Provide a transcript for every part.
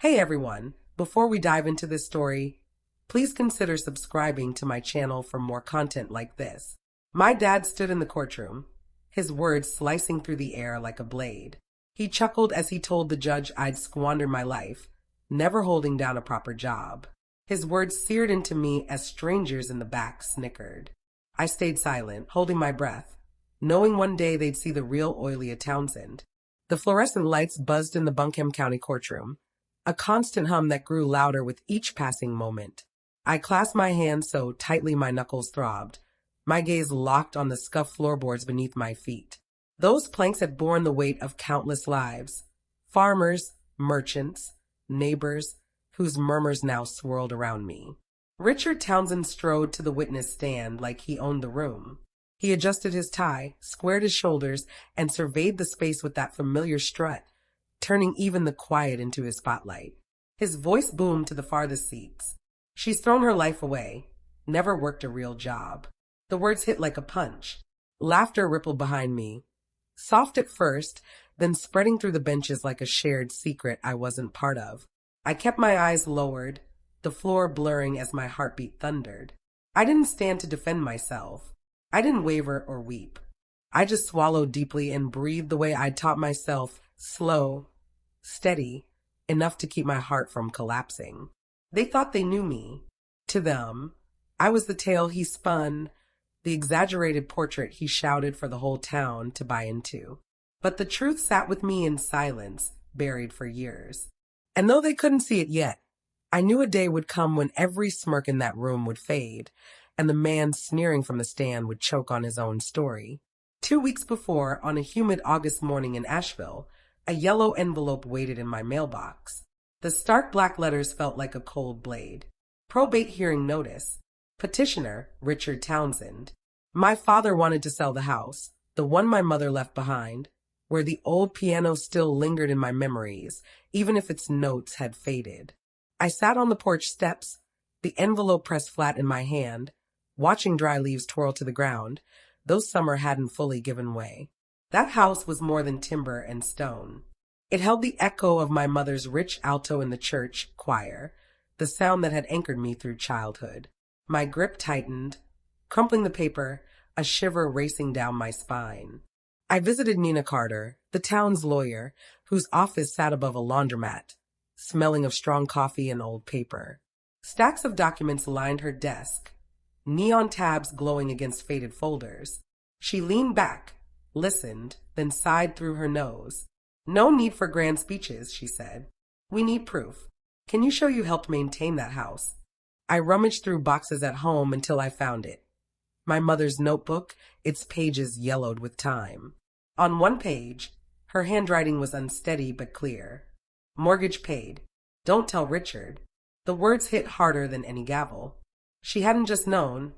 Hey everyone, before we dive into this story, please consider subscribing to my channel for more content like this. My dad stood in the courtroom, his words slicing through the air like a blade. He chuckled as he told the judge I'd squandered my life, never holding down a proper job. His words seared into me as strangers in the back snickered. I stayed silent, holding my breath, knowing one day they'd see the real Oilia Townsend. The fluorescent lights buzzed in the Buncombe County courtroom, a constant hum that grew louder with each passing moment. I clasped my hands so tightly my knuckles throbbed, my gaze locked on the scuffed floorboards beneath my feet. Those planks had borne the weight of countless lives, farmers, merchants, neighbors, whose murmurs now swirled around me. Richard Townsend strode to the witness stand like he owned the room. He adjusted his tie, squared his shoulders, and surveyed the space with that familiar strut, turning even the quiet into his spotlight. His voice boomed to the farthest seats. "She's thrown her life away, never worked a real job." The words hit like a punch. Laughter rippled behind me, soft at first, then spreading through the benches like a shared secret I wasn't part of. I kept my eyes lowered, the floor blurring as my heartbeat thundered. I didn't stand to defend myself. I didn't waver or weep. I just swallowed deeply and breathed the way I'd taught myself, slow, steady, enough to keep my heart from collapsing. They thought they knew me. To them, I was the tale he spun, the exaggerated portrait he shouted for the whole town to buy into. But the truth sat with me in silence, buried for years. And though they couldn't see it yet, I knew a day would come when every smirk in that room would fade, and the man sneering from the stand would choke on his own story. 2 weeks before, on a humid August morning in Asheville, a yellow envelope waited in my mailbox. The stark black letters felt like a cold blade. Probate hearing notice. Petitioner, Richard Townsend. My father wanted to sell the house, the one my mother left behind, where the old piano still lingered in my memories, even if its notes had faded. I sat on the porch steps, the envelope pressed flat in my hand, watching dry leaves twirl to the ground, though summer hadn't fully given way. That house was more than timber and stone. It held the echo of my mother's rich alto in the church choir, the sound that had anchored me through childhood. My grip tightened, crumpling the paper, a shiver racing down my spine. I visited Nina Carter, the town's lawyer, whose office sat above a laundromat, smelling of strong coffee and old paper. Stacks of documents lined her desk, neon tabs glowing against faded folders. She leaned back, listened, then sighed through her nose. "No need for grand speeches," she said. "We need proof. Can you show you helped maintain that house?" I rummaged through boxes at home until I found it. My mother's notebook, its pages yellowed with time. On one page, her handwriting was unsteady but clear. "Mortgage paid. Don't tell Richard." The words hit harder than any gavel. She hadn't just known.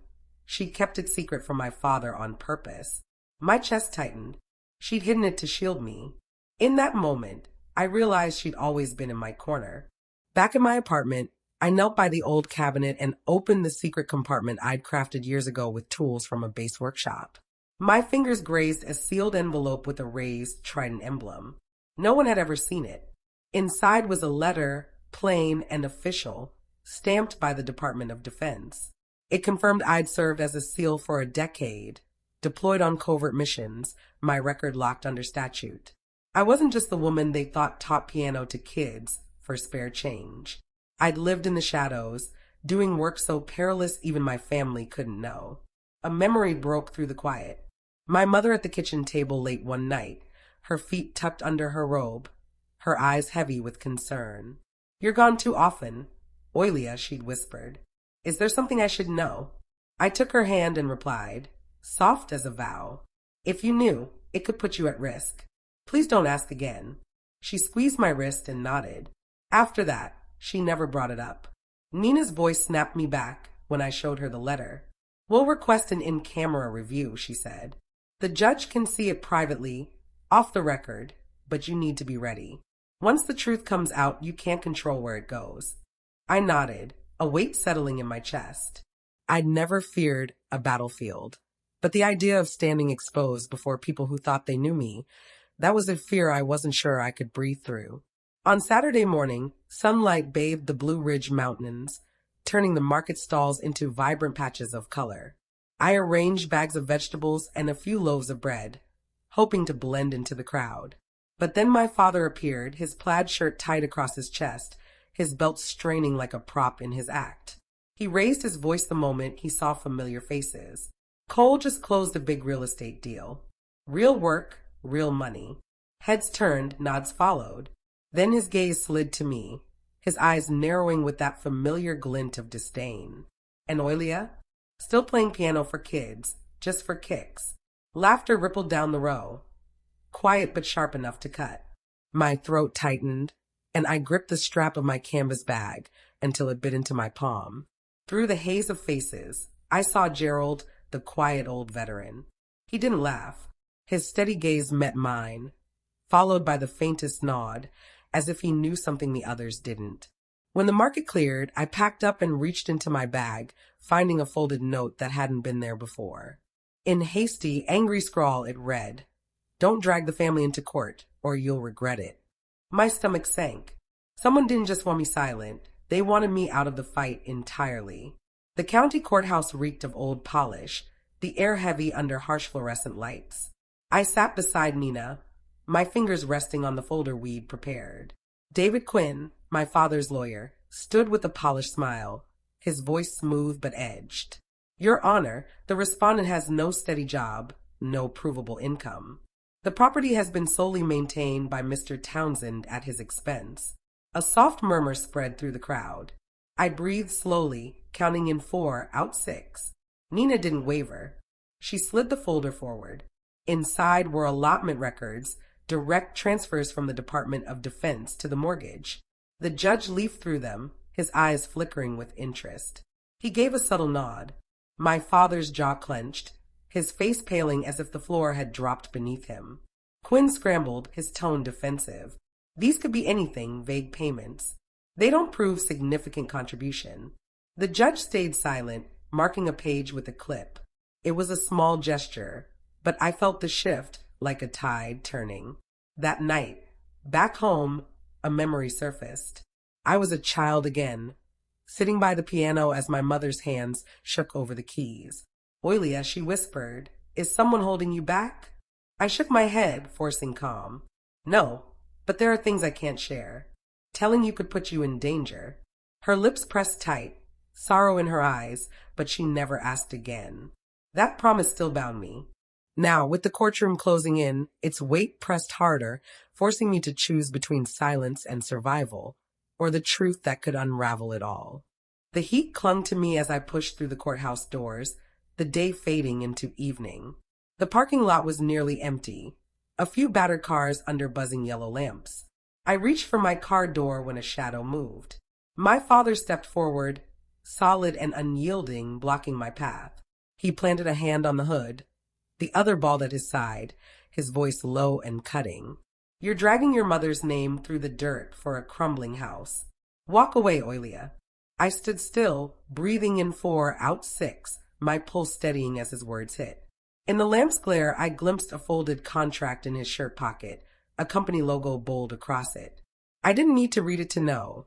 She kept it secret from my father on purpose. My chest tightened. She'd hidden it to shield me. In that moment, I realized she'd always been in my corner. Back in my apartment, I knelt by the old cabinet and opened the secret compartment I'd crafted years ago with tools from a base workshop. My fingers grazed a sealed envelope with a raised trident emblem. No one had ever seen it. Inside was a letter, plain and official, stamped by the Department of Defense. It confirmed I'd served as a SEAL for a decade, deployed on covert missions, my record locked under statute. I wasn't just the woman they thought taught piano to kids for spare change. I'd lived in the shadows, doing work so perilous even my family couldn't know. A memory broke through the quiet. My mother at the kitchen table late one night, her feet tucked under her robe, her eyes heavy with concern. "You're gone too often. Oilia," she'd whispered. "Is there something I should know?" I took her hand and replied, soft as a vow, "If you knew, it could put you at risk. Please don't ask again." She squeezed my wrist and nodded. After that, she never brought it up. Nina's voice snapped me back when I showed her the letter. "We'll request an in-camera review," she said. "The judge can see it privately, off the record, but you need to be ready. Once the truth comes out, you can't control where it goes." I nodded, a weight settling in my chest. I'd never feared a battlefield, but the idea of standing exposed before people who thought they knew me, that was a fear I wasn't sure I could breathe through. On Saturday morning, sunlight bathed the Blue Ridge Mountains, turning the market stalls into vibrant patches of color. I arranged bags of vegetables and a few loaves of bread, hoping to blend into the crowd. But then my father appeared, his plaid shirt tight across his chest, his belt straining like a prop in his act. He raised his voice the moment he saw familiar faces. Cole just closed a big real estate deal. Real work, real money. Heads turned, nods followed. Then his gaze slid to me, his eyes narrowing with that familiar glint of disdain. And Oilia? Still playing piano for kids, just for kicks. Laughter rippled down the row, quiet but sharp enough to cut. My throat tightened, and I gripped the strap of my canvas bag until it bit into my palm. Through the haze of faces, I saw Gerald, the quiet old veteran. He didn't laugh. His steady gaze met mine, followed by the faintest nod, as if he knew something the others didn't. When the market cleared, I packed up and reached into my bag, finding a folded note that hadn't been there before. In hasty, angry scrawl, it read, "Don't drag the family into court, or you'll regret it." My stomach sank. Someone didn't just want me silent. They wanted me out of the fight entirely. The county courthouse reeked of old polish, the air heavy under harsh fluorescent lights. I sat beside Nina, my fingers resting on the folder we'd prepared. David Quinn, my father's lawyer, stood with a polished smile, his voice smooth but edged. "Your Honor, the respondent has no steady job, no provable income. The property has been solely maintained by Mr. Townsend at his expense." A soft murmur spread through the crowd. I breathed slowly, counting in 4, out 6. Nina didn't waver. She slid the folder forward. Inside were allotment records, direct transfers from the Department of Defense to the mortgage. The judge leafed through them, his eyes flickering with interest. He gave a subtle nod. My father's jaw clenched, his face paling as if the floor had dropped beneath him. Quinn scrambled, his tone defensive. "These could be anything, vague payments. They don't prove significant contribution." The judge stayed silent, marking a page with a clip. It was a small gesture, but I felt the shift like a tide turning. That night, back home, a memory surfaced. I was a child again, sitting by the piano as my mother's hands shook over the keys. "Oilia," she whispered, "is someone holding you back?" I shook my head, forcing calm. "No, but there are things I can't share. Telling you could put you in danger." Her lips pressed tight, sorrow in her eyes, but she never asked again. That promise still bound me. Now, with the courtroom closing in, its weight pressed harder, forcing me to choose between silence and survival, or the truth that could unravel it all. The heat clung to me as I pushed through the courthouse doors, the day fading into evening. The parking lot was nearly empty, a few battered cars under buzzing yellow lamps. I reached for my car door when a shadow moved. My father stepped forward, solid and unyielding, blocking my path. He planted a hand on the hood, the other balled at his side, his voice low and cutting. "You're dragging your mother's name through the dirt for a crumbling house. Walk away, Oilia." I stood still, breathing in 4, out 6, my pulse steadying as his words hit. In the lamp's glare, I glimpsed a folded contract in his shirt pocket, a company logo bold across it. I didn't need to read it to know.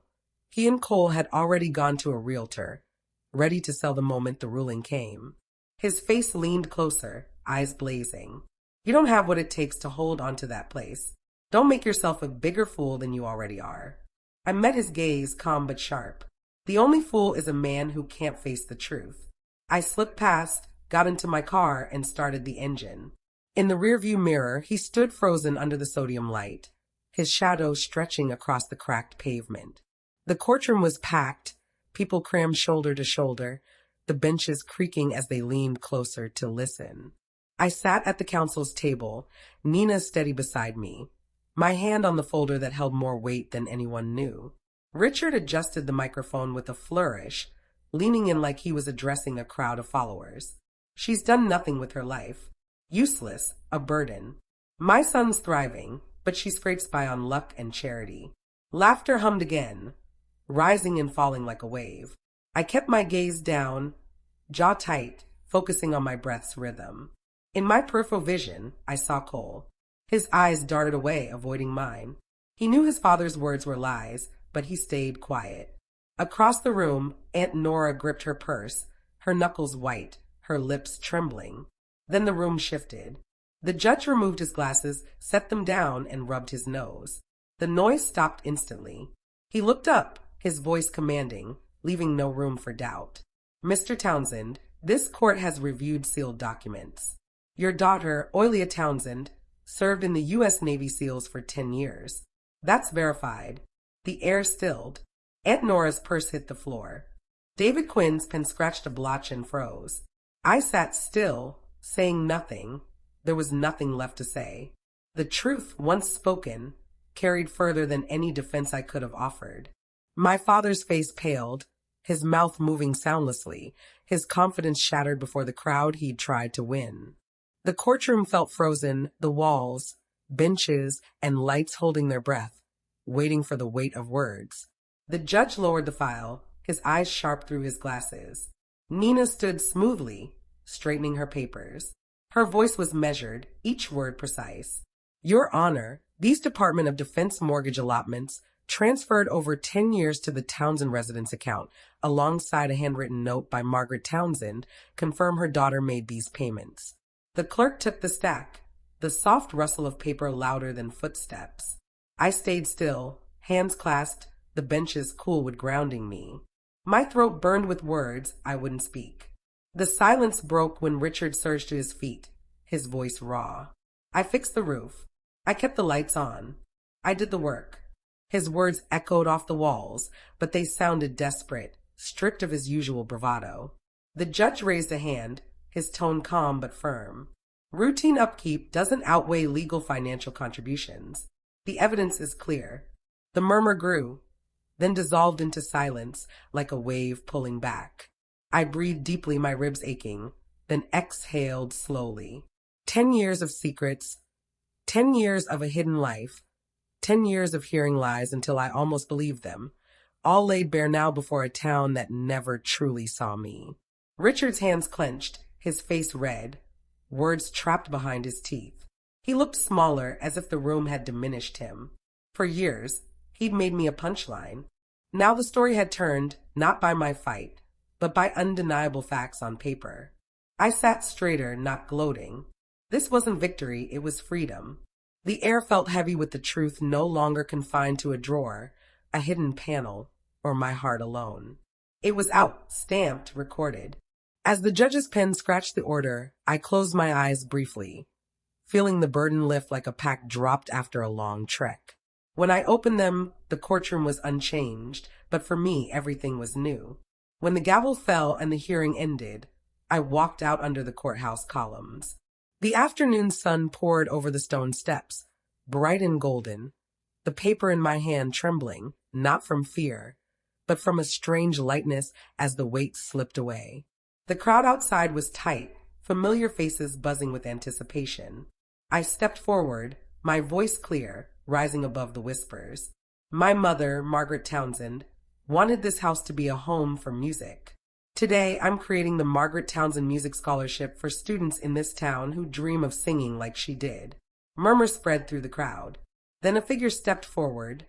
He and Cole had already gone to a realtor, ready to sell the moment the ruling came. His face leaned closer, eyes blazing. "You don't have what it takes to hold onto that place. Don't make yourself a bigger fool than you already are." I met his gaze, calm but sharp. The only fool is a man who can't face the truth. I slipped past, got into my car, and started the engine. In the rearview mirror, he stood frozen under the sodium light, his shadow stretching across the cracked pavement. The courtroom was packed, people crammed shoulder to shoulder, the benches creaking as they leaned closer to listen. I sat at the counsel's table, Nina steady beside me, my hand on the folder that held more weight than anyone knew. Richard adjusted the microphone with a flourish, leaning in like he was addressing a crowd of followers. "She's done nothing with her life. Useless, a burden. My son's thriving, but she scrapes by on luck and charity." Laughter hummed again, rising and falling like a wave. I kept my gaze down, jaw tight, focusing on my breath's rhythm. In my peripheral vision, I saw Cole. His eyes darted away, avoiding mine. He knew his father's words were lies, but he stayed quiet. Across the room, Aunt Nora gripped her purse, her knuckles white, her lips trembling. Then the room shifted. The judge removed his glasses, set them down, and rubbed his nose. The noise stopped instantly. He looked up, his voice commanding, leaving no room for doubt. "Mr. Townsend, this court has reviewed sealed documents. Your daughter, Oilia Townsend, served in the U.S. Navy SEALs for 10 years. That's verified." The air stilled. Aunt Nora's purse hit the floor. David Quinn's pen scratched a blotch and froze. I sat still, saying nothing. There was nothing left to say. The truth, once spoken, carried further than any defense I could have offered. My father's face paled, his mouth moving soundlessly, his confidence shattered before the crowd he'd tried to win. The courtroom felt frozen, the walls, benches, and lights holding their breath, waiting for the weight of words. The judge lowered the file, his eyes sharp through his glasses. Nina stood smoothly, straightening her papers. Her voice was measured, each word precise. "Your Honor, these Department of Defense mortgage allotments transferred over 10 years to the Townsend residence account, alongside a handwritten note by Margaret Townsend, confirm her daughter made these payments." The clerk took the stack, the soft rustle of paper louder than footsteps. I stayed still, hands clasped, the benches cool with grounding me. My throat burned with words I wouldn't speak. The silence broke when Richard surged to his feet, his voice raw. I fixed the roof. I kept the lights on. I did the work. His words echoed off the walls, but they sounded desperate, stripped of his usual bravado. The judge raised a hand, his tone calm but firm. "Routine upkeep doesn't outweigh legal financial contributions. The evidence is clear." The murmur grew, then dissolved into silence like a wave pulling back. I breathed deeply, my ribs aching, then exhaled slowly. 10 years of secrets, 10 years of a hidden life, 10 years of hearing lies until I almost believed them, all laid bare now before a town that never truly saw me. Richard's hands clenched, his face red, words trapped behind his teeth. He looked smaller, as if the room had diminished him. For years, he'd made me a punchline. Now the story had turned, not by my fight, but by undeniable facts on paper. I sat straighter, not gloating. This wasn't victory, it was freedom. The air felt heavy with the truth no longer confined to a drawer, a hidden panel, or my heart alone. It was out, stamped, recorded. As the judge's pen scratched the order, I closed my eyes briefly, feeling the burden lift like a pack dropped after a long trek. When I opened them, the courtroom was unchanged, but for me, everything was new. When the gavel fell and the hearing ended, I walked out under the courthouse columns. The afternoon sun poured over the stone steps, bright and golden, the paper in my hand trembling, not from fear, but from a strange lightness as the weight slipped away. The crowd outside was tight, familiar faces buzzing with anticipation. I stepped forward, my voice clear, rising above the whispers. My mother, Margaret Townsend, wanted this house to be a home for music. Today, I'm creating the Margaret Townsend Music Scholarship for students in this town who dream of singing like she did. Murmurs spread through the crowd. Then a figure stepped forward.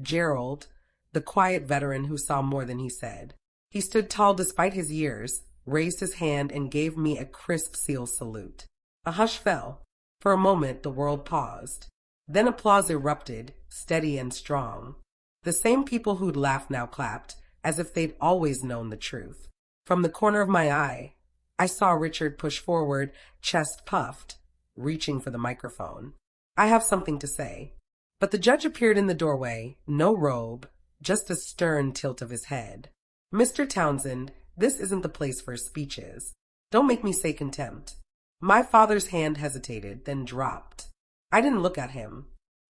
Gerald, the quiet veteran who saw more than he said. He stood tall despite his years, raised his hand, and gave me a crisp seal salute. A hush fell. For a moment, the world paused. Then applause erupted, steady and strong. The same people who'd laughed now clapped, as if they'd always known the truth. From the corner of my eye, I saw Richard push forward, chest puffed, reaching for the microphone. "I have something to say." But the judge appeared in the doorway, no robe, just a stern tilt of his head. "Mr. Townsend, this isn't the place for speeches. Don't make me say contempt." My father's hand hesitated, then dropped. I didn't look at him.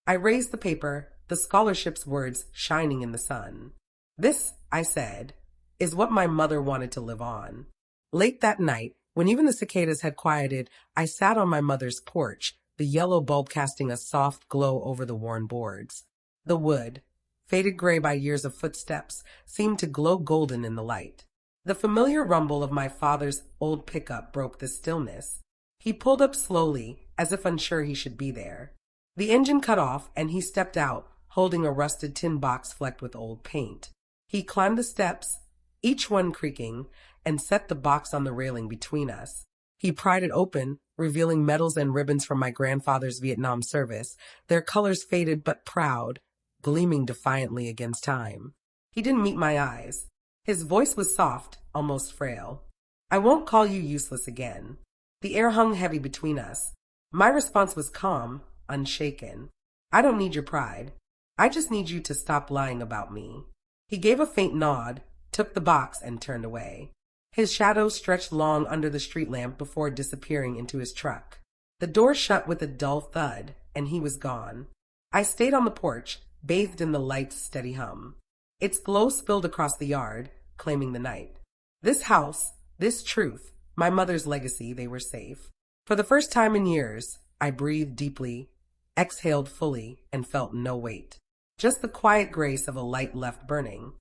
I raised the paper, the scholarship's words shining in the sun. "This," I said, "is what my mother wanted to live on." Late that night, when even the cicadas had quieted, I sat on my mother's porch, the yellow bulb casting a soft glow over the worn boards. The wood, faded gray by years of footsteps, seemed to glow golden in the light. The familiar rumble of my father's old pickup broke the stillness. He pulled up slowly, as if unsure he should be there. The engine cut off, and he stepped out, holding a rusted tin box flecked with old paint. He climbed the steps, each one creaking, and set the box on the railing between us. He pried it open, revealing medals and ribbons from my grandfather's Vietnam service, their colors faded but proud, gleaming defiantly against time. He didn't meet my eyes. His voice was soft, almost frail. "I won't call you useless again." The air hung heavy between us. My response was calm, unshaken. "I don't need your pride. I just need you to stop lying about me." He gave a faint nod, took the box, and turned away. His shadow stretched long under the street lamp before disappearing into his truck. The door shut with a dull thud, and he was gone. I stayed on the porch, bathed in the light's steady hum. Its glow spilled across the yard, claiming the night. This house, this truth, my mother's legacy, they were safe. For the first time in years, I breathed deeply, exhaled fully, and felt no weight. Just the quiet grace of a light left burning.